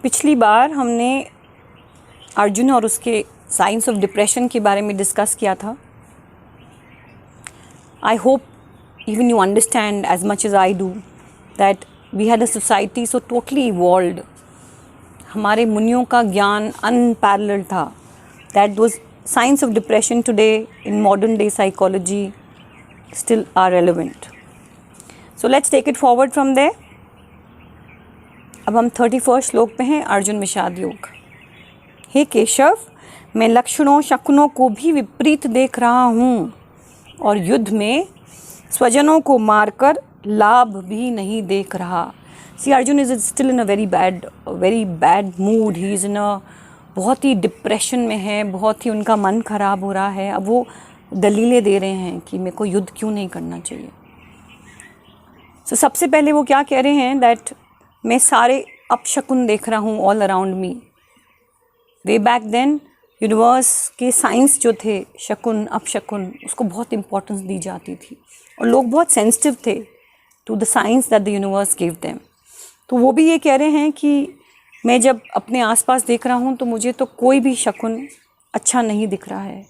पिछली बार हमने अर्जुन और उसके साइंस ऑफ डिप्रेशन के बारे में डिस्कस किया था. I hope even you understand as much as I do that we had a society so totally evolved. हमारे मुनियों का ज्ञान unparalleled था. That those signs of depression today in modern day psychology still are relevant. So let's take it forward from there. अब हम 31 श्लोक पे हैं. अर्जुन विषाद योग. हे केशव, मैं लक्षणों शकुनों को भी विपरीत देख रहा हूँ और युद्ध में स्वजनों को मारकर लाभ भी नहीं देख रहा. See Arjun is still in a very bad mood. He is in a बहुत ही डिप्रेशन में है, बहुत ही उनका मन ख़राब हो रहा है. अब वो दलीलें दे रहे हैं कि मेरे को युद्ध क्यों नहीं करना चाहिए. सो सबसे पहले वो क्या कह रहे हैं दैट मैं सारे अपशकुन देख रहा हूँ all around me. Way back then universe के साइंस जो थे, शकुन अपशकुन, उसको बहुत इम्पोर्टेंस दी जाती थी और लोग बहुत सेंसिटिव थे to the science that the universe give them. तो वो भी ये कह रहे हैं कि मैं जब अपने आसपास देख रहा हूँ तो मुझे तो कोई भी शकुन अच्छा नहीं दिख रहा है.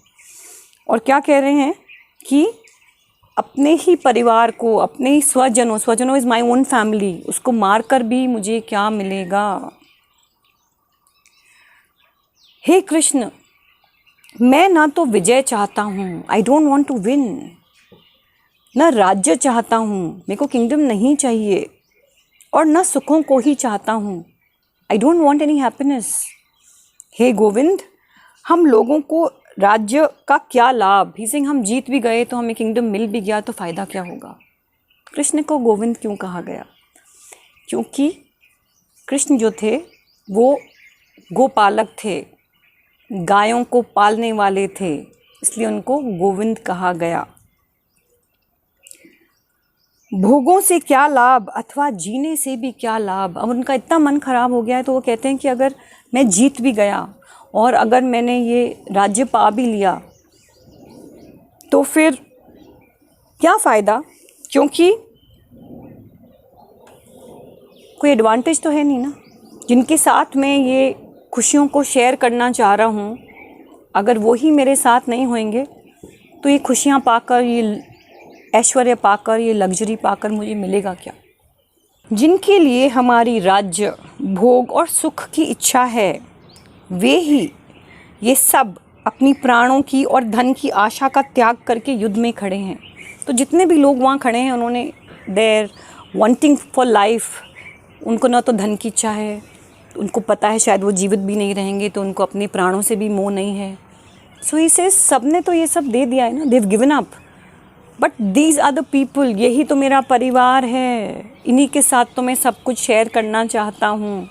और क्या कह रहे हैं कि अपने ही परिवार को, अपने ही स्वजनों इज़ माई ओन फैमिली, उसको मार कर भी मुझे क्या मिलेगा. हे कृष्ण, मैं ना तो विजय चाहता हूँ, I don't want to win, ना राज्य चाहता हूँ, मेरे को किंगडम नहीं चाहिए, और ना सुखों को ही चाहता हूँ, I don't want any happiness. हे गोविंद, हम लोगों को राज्य का क्या लाभ. ही सिंह हम जीत भी गए तो हमें किंगडम मिल भी गया तो फ़ायदा क्या होगा. कृष्ण को गोविंद क्यों कहा गया? क्योंकि कृष्ण जो थे वो गोपालक थे, गायों को पालने वाले थे, इसलिए उनको गोविंद कहा गया. भोगों से क्या लाभ अथवा जीने से भी क्या लाभ. अब उनका इतना मन खराब हो गया है तो वो कहते हैं कि अगर मैं जीत भी गया और अगर मैंने ये राज्य पा भी लिया तो फिर क्या फ़ायदा, क्योंकि कोई एडवांटेज तो है नहीं ना. जिनके साथ मैं ये खुशियों को शेयर करना चाह रहा हूँ, अगर वो ही मेरे साथ नहीं होंगे तो ये खुशियाँ पाकर, ये ऐश्वर्य पाकर, ये लग्जरी पाकर मुझे मिलेगा क्या. जिनके लिए हमारी राज्य, भोग और सुख की इच्छा है, वे ही ये सब अपनी प्राणों की और धन की आशा का त्याग करके युद्ध में खड़े हैं. तो जितने भी लोग वहाँ खड़े हैं उन्होंने देयर वांटिंग फॉर लाइफ. उनको ना तो धन की इच्छा है, उनको पता है शायद वो जीवित भी नहीं रहेंगे, तो उनको अपने प्राणों से भी मोह नहीं है. सो इसे सब ने तो ये सब दे दिया है ना, they've given up. But these are the people, यही तो मेरा परिवार है, इन्हीं के साथ तो मैं सब कुछ शेयर करना चाहता हूँ.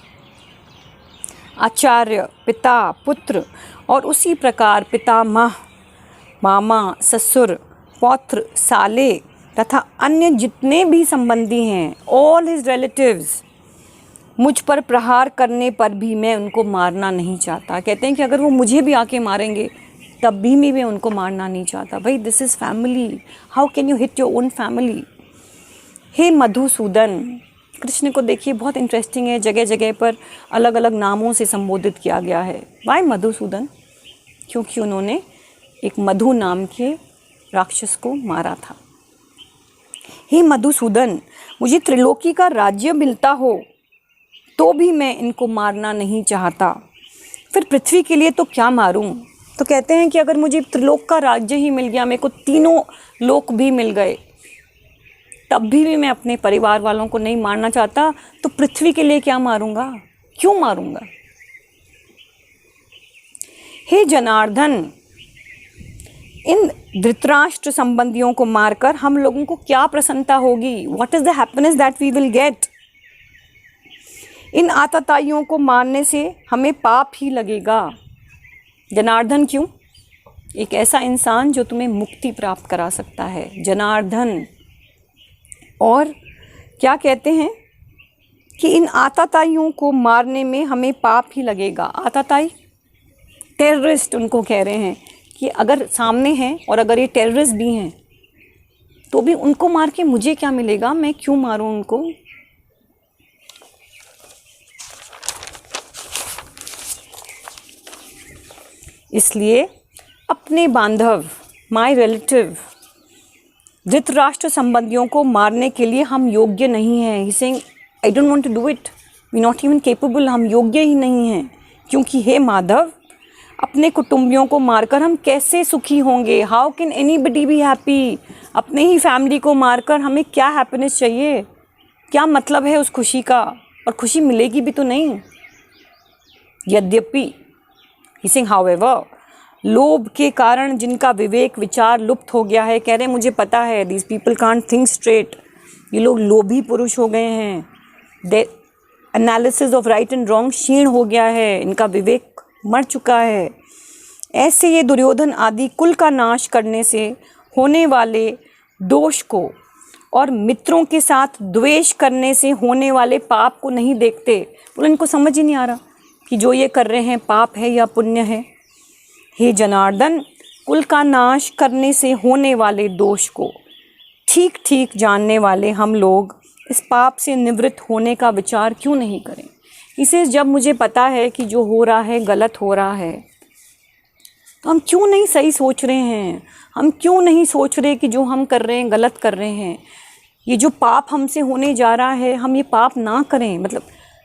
आचार्य, पिता, पुत्र और उसी प्रकार पितामह, मामा, ससुर, पौत्र, साले तथा अन्य जितने भी संबंधी हैं, ऑल हिज रिलेटिव्स, मुझ पर प्रहार करने पर भी मैं उनको मारना नहीं चाहता. कहते हैं कि अगर वो मुझे भी आके मारेंगे तब भी मैं उनको मारना नहीं चाहता. भाई, this is family. How can you hit your own family. हे मधुसूदन, कृष्ण को देखिए बहुत इंटरेस्टिंग है, जगह जगह पर अलग अलग नामों से संबोधित किया गया है. वाई मधुसूदन? क्योंकि उन्होंने एक मधु नाम के राक्षस को मारा था. हे मधुसूदन, मुझे त्रिलोकी का राज्य मिलता हो तो भी मैं इनको मारना नहीं चाहता, फिर पृथ्वी के लिए तो क्या मारूं. तो कहते हैं कि अगर मुझे त्रिलोक का राज्य ही मिल गया, मेरे को तीनों लोक भी मिल गए, तब भी मैं अपने परिवार वालों को नहीं मारना चाहता, तो पृथ्वी के लिए क्या मारूंगा, क्यों मारूंगा. हे जनार्दन, इन धृतराष्ट्र संबंधियों को मारकर हम लोगों को क्या प्रसन्नता होगी. What is the happiness that we will get. इन आतताइयों को मारने से हमें पाप ही लगेगा. जनार्दन क्यों? एक ऐसा इंसान जो तुम्हें मुक्ति प्राप्त करा सकता है, जनार्दन. और क्या कहते हैं कि इन आतताइयों को मारने में हमें पाप ही लगेगा. आतताई टेररिस्ट उनको कह रहे हैं कि अगर सामने हैं और अगर ये टेररिस्ट भी हैं तो भी उनको मार के मुझे क्या मिलेगा, मैं क्यों मारूं उनको. इसलिए अपने बांधव, माय रिलेटिव, धृतराष्ट्र संबंधियों को मारने के लिए हम योग्य नहीं हैं। He saying I don't want to do it, we not even capable, हम योग्य ही नहीं हैं। क्योंकि हे माधव, अपने कुटुंबियों को मारकर हम कैसे सुखी होंगे? How can anybody be happy? अपने ही फैमिली को मारकर हमें क्या हैप्पीनेस चाहिए? क्या मतलब है उस खुशी का? और खुशी मिलेगी भी तो नहीं। यद्यपि ही सेइंग हाउएवर, लोभ के कारण जिनका विवेक विचार लुप्त हो गया है, कह रहे हैं मुझे पता है these people can't think straight, ये लोग लोभी पुरुष हो गए हैं, they analysis of right and wrong क्षीण हो गया है, इनका विवेक मर चुका है। ऐसे ये दुर्योधन आदि कुल का नाश करने से होने वाले दोष को और मित्रों के साथ द्वेष करने से होने वाले पाप को नहीं देखते। बोले इनको समझ ही नहीं आ रहा कि जो ये कर रहे हैं पाप है या पुण्य है। हे जनार्दन, कुल का नाश करने से होने वाले दोष को ठीक ठीक जानने वाले हम लोग इस पाप से निवृत्त होने का विचार क्यों नहीं करें? इसे जब मुझे पता है कि जो हो रहा है गलत हो रहा है, तो हम क्यों नहीं सही सोच रहे हैं? हम क्यों नहीं सोच रहे कि जो हम कर रहे हैं गलत कर रहे हैं? ये जो पाप हमसे होने जा रहा है, हम ये पाप ना करें। मतलब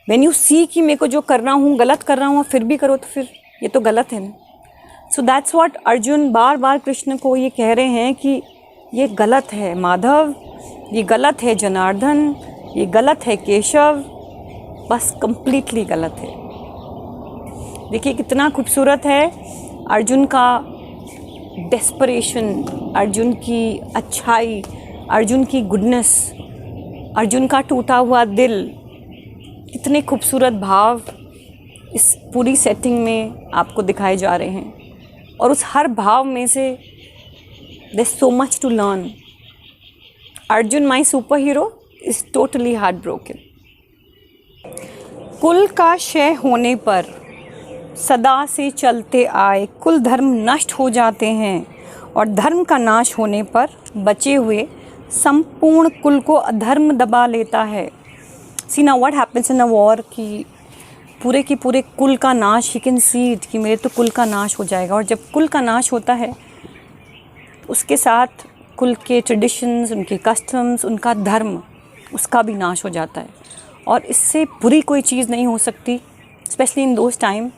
व्हेन यू सी कि मेरे को जो कर रहा हूँ गलत कर रहा हूँ और फिर भी करो, तो फिर ये तो गलत है ना। सो दैट्स व्हाट अर्जुन बार बार कृष्ण को ये कह रहे हैं कि ये गलत है माधव, ये गलत है जनार्दन, ये गलत है केशव, बस कंप्लीटली गलत है। देखिए कितना खूबसूरत है अर्जुन का डेस्परेशन, अर्जुन की अच्छाई, अर्जुन की गुडनेस, अर्जुन का टूटा हुआ दिल। कितने खूबसूरत भाव इस पूरी सेटिंग में आपको दिखाए जा रहे हैं। और उस हर भाव में से there is so much to learn. Arjun my super hero is totally heart broken. कुल का क्षय होने पर सदा से चलते आए कुल धर्म नष्ट हो जाते हैं और धर्म का नाश होने पर बचे हुए संपूर्ण कुल को अधर्म दबा लेता है। See now what happens in a war कि पूरे के पूरे कुल का नाश, ही कैन सी इट कि मेरे तो कुल का नाश हो जाएगा। और जब कुल का नाश होता है उसके साथ कुल के ट्रेडिशंस, उनके कस्टम्स, उनका धर्म, उसका भी नाश हो जाता है। और इससे बुरी कोई चीज़ नहीं हो सकती, स्पेशली इन दोस टाइम,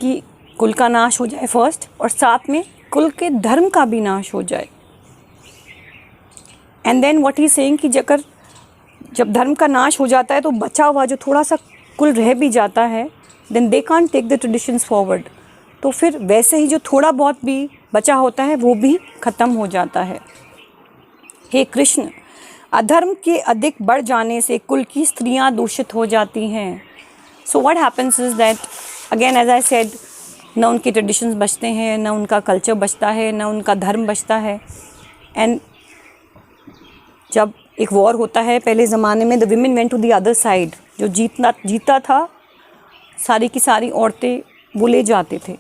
कि कुल का नाश हो जाए फर्स्ट और साथ में कुल के धर्म का भी नाश हो जाए। And then what he saying कि जब धर्म का नाश हो जाता है तो बचा हुआ जो थोड़ा सा कुल रह भी जाता है, then they can't take the traditions forward. तो फिर वैसे ही जो थोड़ा बहुत भी बचा होता है वो भी ख़त्म हो जाता है। हे कृष्ण, अधर्म के अधिक बढ़ जाने से कुल की स्त्रियां दूषित हो जाती हैं। So what happens is that again as I said, न उनके ट्रेडिशंस बचते हैं, न उनका कल्चर बचता है, न उनका धर्म बचता है। एंड जब एक वॉर होता है पहले ज़माने में, the women went to the other side. जो जीता था सारी की सारी औरतें वो ले जाते थे।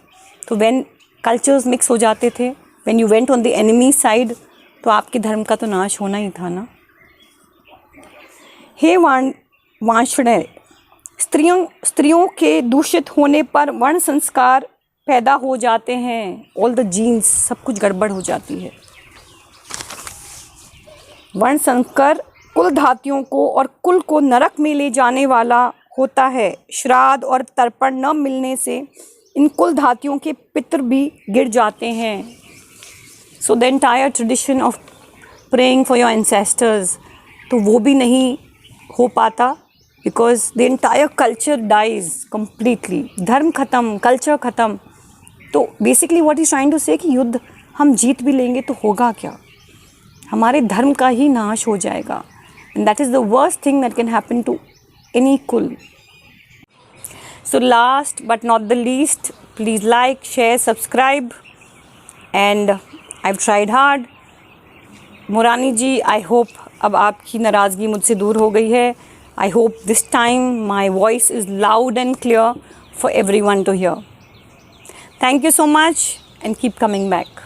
तो व्हेन कल्चर्स मिक्स हो जाते थे, when you went on the enemy side, तो आपके धर्म का तो नाश होना ही था ना। हे वांछड़े, स्त्रियों के दूषित होने पर वर्ण संस्कार पैदा हो जाते हैं। ऑल द जीन्स, सब कुछ गड़बड़ हो जाती है। वर्ण संकर कुल धातियों को और कुल को नरक में ले जाने वाला होता है। श्राद्ध और तर्पण न मिलने से इन कुल धातियों के पितृ भी गिर जाते हैं। So the entire tradition of praying for your ancestors, तो वो भी नहीं हो पाता, because the entire culture dies completely. धर्म ख़त्म, कल्चर ख़त्म। तो basically what is trying to say कि युद्ध हम जीत भी लेंगे तो होगा क्या? हमारे धर्म का ही नाश हो जाएगा। And that is the worst thing that can happen to any कुल। So last but not the least, please like, share, subscribe, and I've tried hard. Murani ji, I hope अब आपकी नाराज़गी मुझसे दूर हो गई है. I hope this time my voice is loud and clear for everyone to hear. Thank you so much and keep coming back.